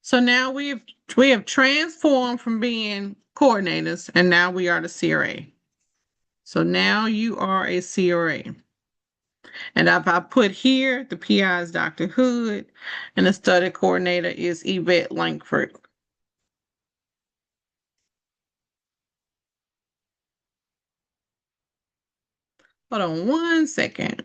So now we have transformed from being coordinators and now we are the CRA. So now you are a CRA. And if I put here, the PI is Dr. Hood and the study coordinator is Yvette Langford. Hold on one second.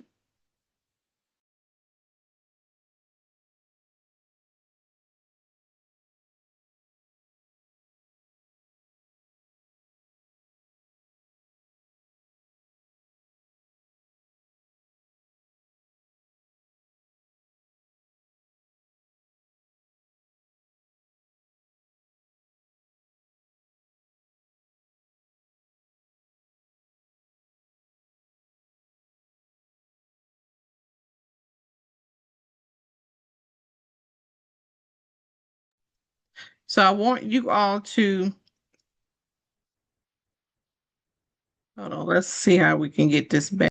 So I want you all to, hold on, let's see how we can get this back.